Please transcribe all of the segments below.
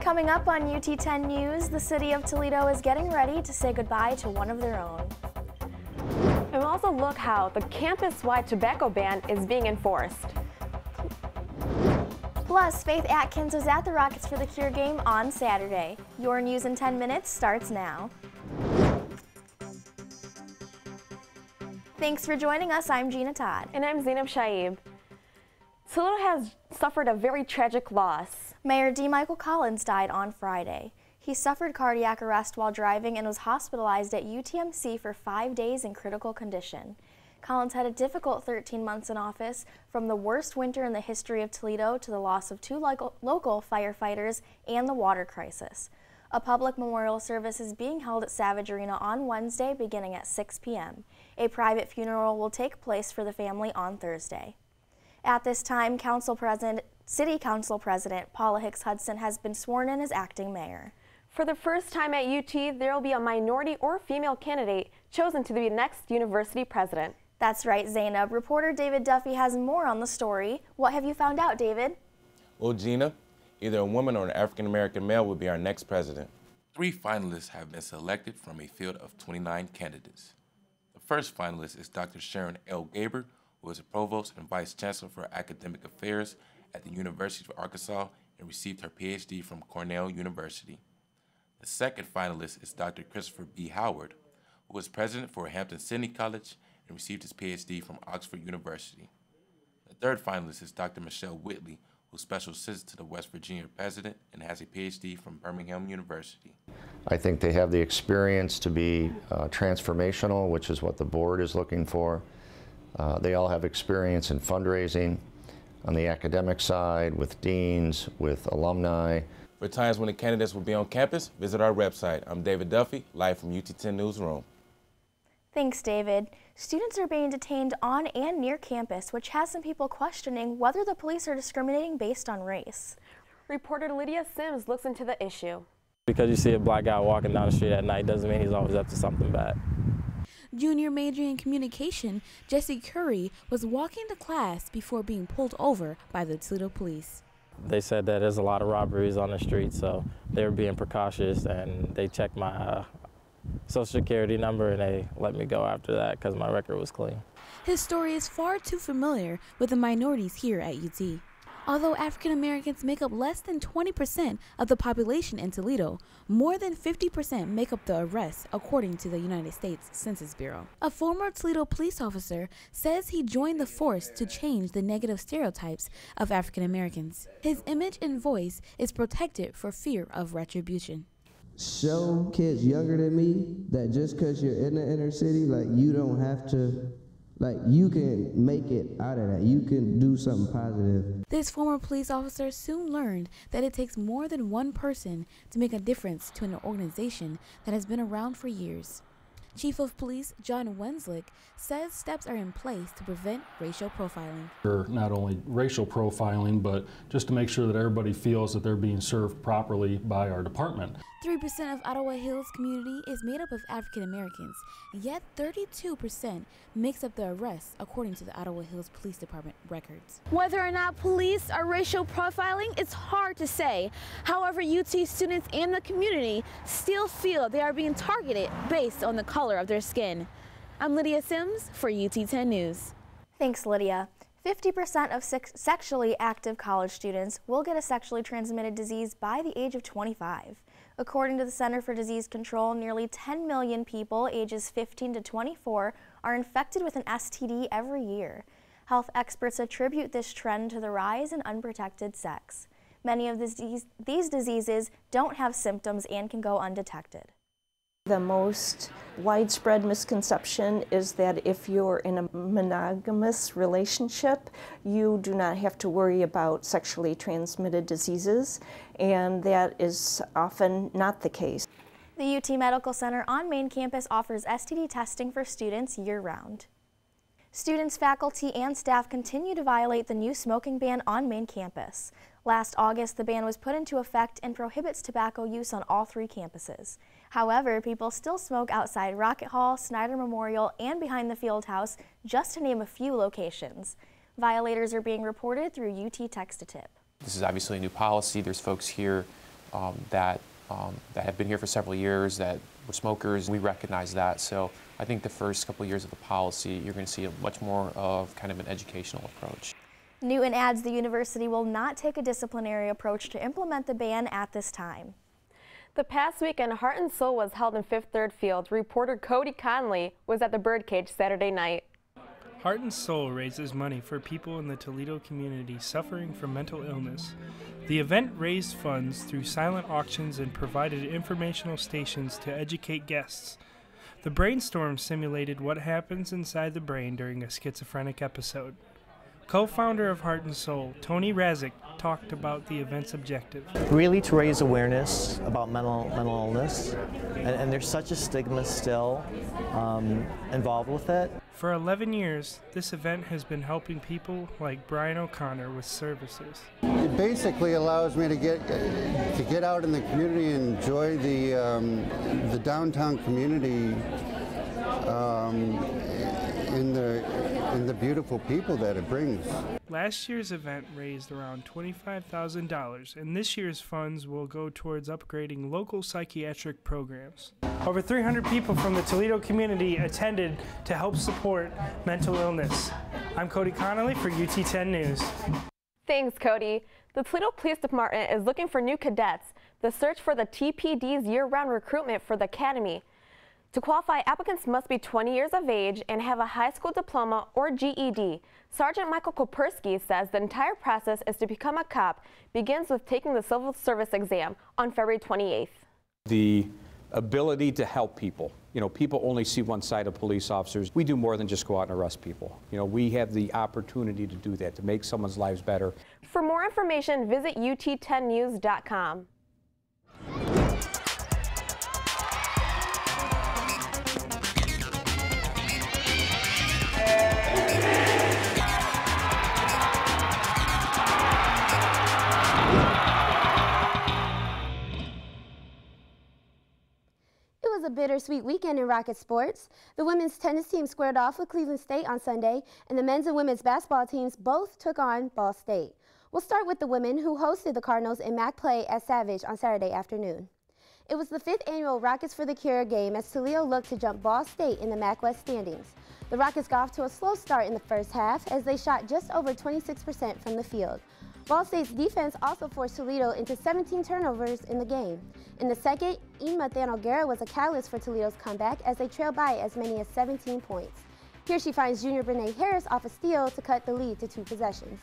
Coming up on UT10 News, the city of Toledo is getting ready to say goodbye to one of their own. And we'll also look how the campus-wide tobacco ban is being enforced. Plus, Faith Atkins was at the Rockets for the Cure game on Saturday. Your news in 10 minutes starts now. Thanks for joining us. I'm Gina Todd. And I'm Zainab Shaib. Toledo has suffered a very tragic loss. Mayor D. Michael Collins died on Friday. He suffered cardiac arrest while driving and was hospitalized at UTMC for 5 days in critical condition. Collins had a difficult 13 months in office, from the worst winter in the history of Toledo to the loss of 2 local firefighters and the water crisis. A public memorial service is being held at Savage Arena on Wednesday beginning at 6 p.m. A private funeral will take place for the family on Thursday. At this time, City Council President Paula Hicks Hudson has been sworn in as acting mayor. For the first time at UT, there will be a minority or female candidate chosen to be the next university president. That's right, Zainab. Reporter David Duffy has more on the story. What have you found out, David? Well, Gina, either a woman or an African-American male will be our next president. 3 finalists have been selected from a field of 29 candidates. The first finalist is Dr. Sharon L. Gaber, who is a provost and vice chancellor for academic affairs at the University of Arkansas and received her PhD from Cornell University. The second finalist is Dr. Christopher B. Howard, who was president for Hampton-Sydney College and received his PhD from Oxford University. The third finalist is Dr. Michelle Whitley, who is special assistant to the West Virginia president and has a PhD from Birmingham University. I think they have the experience to be transformational, which is what the board is looking for. They all have experience in fundraising on the academic side, with deans, with alumni. For times when the candidates will be on campus, visit our website. I'm David Duffy, live from UT10 Newsroom. Thanks, David. Students are being detained on and near campus, which has some people questioning whether the police are discriminating based on race. Reporter Lydia Sims looks into the issue. Because you see a black guy walking down the street at night doesn't mean he's always up to something bad. Junior majoring in communication, Jesse Curry was walking to class before being pulled over by the Toledo police. They said that there's a lot of robberies on the street, so they were being precautious, and they checked my social security number and they let me go after that because my record was clean. His story is far too familiar with the minorities here at UT. Although African Americans make up less than 20% of the population in Toledo, more than 50% make up the arrests, according to the United States Census Bureau. A former Toledo police officer says he joined the force to change the negative stereotypes of African Americans. His image and voice is protected for fear of retribution. Show kids younger than me that just because you're in the inner city, like, you don't have to, like, you can make it out of that. You can do something positive. This former police officer soon learned that it takes more than one person to make a difference to an organization that has been around for years. Chief of Police John Wenzlick says steps are in place to prevent racial profiling. Not only racial profiling, but just to make sure that everybody feels that they're being served properly by our department. 3% of Ottawa Hills community is made up of African Americans, yet 32% makes up the arrests, according to the Ottawa Hills Police Department records. Whether or not police are racial profiling, it's hard to say. However, UT students and the community still feel they are being targeted based on the color of their skin. I'm Lydia Sims for UT10 News. Thanks, Lydia. 50% of sexually active college students will get a sexually transmitted disease by the age of 25. According to the Center for Disease Control, nearly 10 million people ages 15 to 24 are infected with an STD every year. Health experts attribute this trend to the rise in unprotected sex. Many of these diseases don't have symptoms and can go undetected. The most widespread misconception is that if you're in a monogamous relationship, you do not have to worry about sexually transmitted diseases, and that is often not the case. The UT Medical Center on main campus offers STD testing for students year-round. Students, faculty, and staff continue to violate the new smoking ban on main campus. Last August, the ban was put into effect and prohibits tobacco use on all 3 campuses. However, people still smoke outside Rocket Hall, Snyder Memorial, and behind the field house, just to name a few locations. Violators are being reported through UT Text-to-Tip. This is obviously a new policy. There's folks here that have been here for several years that were smokers. We recognize that. So I think the first couple of years of the policy, you're going to see a much more of kind of an educational approach. Newton adds the university will not take a disciplinary approach to implement the ban at this time. The past weekend, Heart and Soul was held in Fifth Third Field. Reporter Cody Conley was at the Birdcage Saturday night. Heart and Soul raises money for people in the Toledo community suffering from mental illness. The event raised funds through silent auctions and provided informational stations to educate guests. The brainstorm simulated what happens inside the brain during a schizophrenic episode. Co-founder of Heart and Soul, Tony Razik, talked about the event's objective. Really to raise awareness about mental illness, and there's such a stigma still involved with it. For 11 years, this event has been helping people like Brian O'Connor with services. It basically allows me to get out in the community and enjoy the downtown community and the beautiful people that it brings. Last year's event raised around $25,000, and this year's funds will go towards upgrading local psychiatric programs. Over 300 people from the Toledo community attended to help support mental illness. I'm Cody Connolly for UT10 News. Thanks, Cody. The Toledo Police Department is looking for new cadets. The search for the TPD's year-round recruitment for the academy. To qualify, applicants must be 20 years of age and have a high school diploma or GED. Sergeant Michael Koperski says the entire process is to become a cop begins with taking the civil service exam on February 28th. The ability to help people. You know, people only see one side of police officers. We do more than just go out and arrest people. You know, we have the opportunity to do that, to make someone's lives better. For more information, visit ut10news.com. It was a bittersweet weekend in Rocket sports. The women's tennis team squared off with Cleveland State on Sunday, and the men's and women's basketball teams both took on Ball State. We'll start with the women, who hosted the Cardinals in MAC play at Savage on Saturday afternoon. It was the 5th annual Rockets for the Cure game as Toledo looked to jump Ball State in the MAC West standings. The Rockets got off to a slow start in the first half as they shot just over 26% from the field. Ball State's defense also forced Toledo into 17 turnovers in the game. In the second, Inma Zanoguera was a catalyst for Toledo's comeback as they trailed by as many as 17 points. Here she finds junior Brene Harris off a steal to cut the lead to 2 possessions.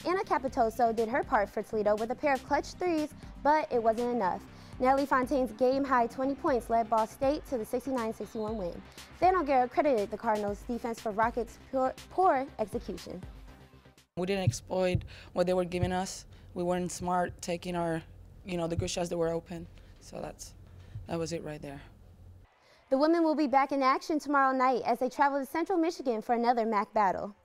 Anna Capitoso did her part for Toledo with a pair of clutch threes, but it wasn't enough. Natalie Fontaine's game-high 20 points led Ball State to the 69-61 win. Zanoguera credited the Cardinals' defense for Rockets' poor execution. We didn't exploit what they were giving us. We weren't smart taking our, the good shots that were open. So that was it right there. The women will be back in action tomorrow night as they travel to Central Michigan for another MAC battle.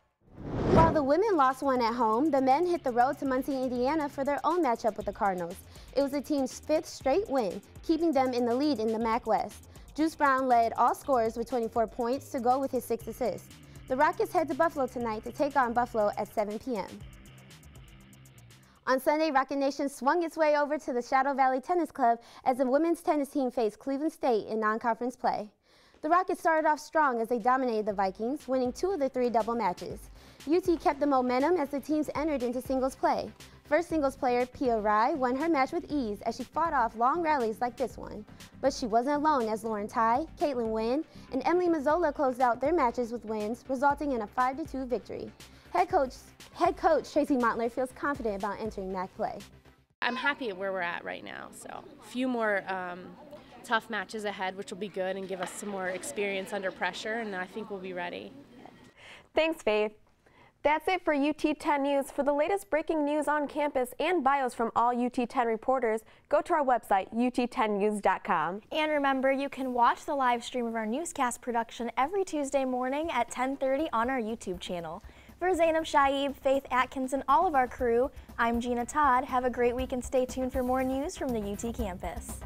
While the women lost one at home, the men hit the road to Muncie, Indiana for their own matchup with the Cardinals. It was the team's 5th straight win, keeping them in the lead in the MAC West. Juice Brown led all scorers with 24 points to go with his 6 assists. The Rockets head to Buffalo tonight to take on Buffalo at 7 p.m. On Sunday, Rocket Nation swung its way over to the Shadow Valley Tennis Club as the women's tennis team faced Cleveland State in non-conference play. The Rockets started off strong as they dominated the Vikings, winning 2 of the 3 double matches. UT kept the momentum as the teams entered into singles play. First singles player Pia Rai won her match with ease as she fought off long rallies like this one. But she wasn't alone as Lauren Tai, Caitlin Wynn, and Emily Mazzola closed out their matches with wins, resulting in a 5-2 victory. Head coach Tracy Mauntler feels confident about entering MAC play. I'm happy at where we're at right now, so a few more tough matches ahead, which will be good and give us some more experience under pressure, and I think we'll be ready. Thanks, Faith. That's it for UT10 News. For the latest breaking news on campus and bios from all UT10 reporters, go to our website, ut10news.com. And remember, you can watch the live stream of our newscast production every Tuesday morning at 10:30 on our YouTube channel. For Zainab Shaib, Faith Atkins, and all of our crew, I'm Gina Todd. Have a great week and stay tuned for more news from the UT campus.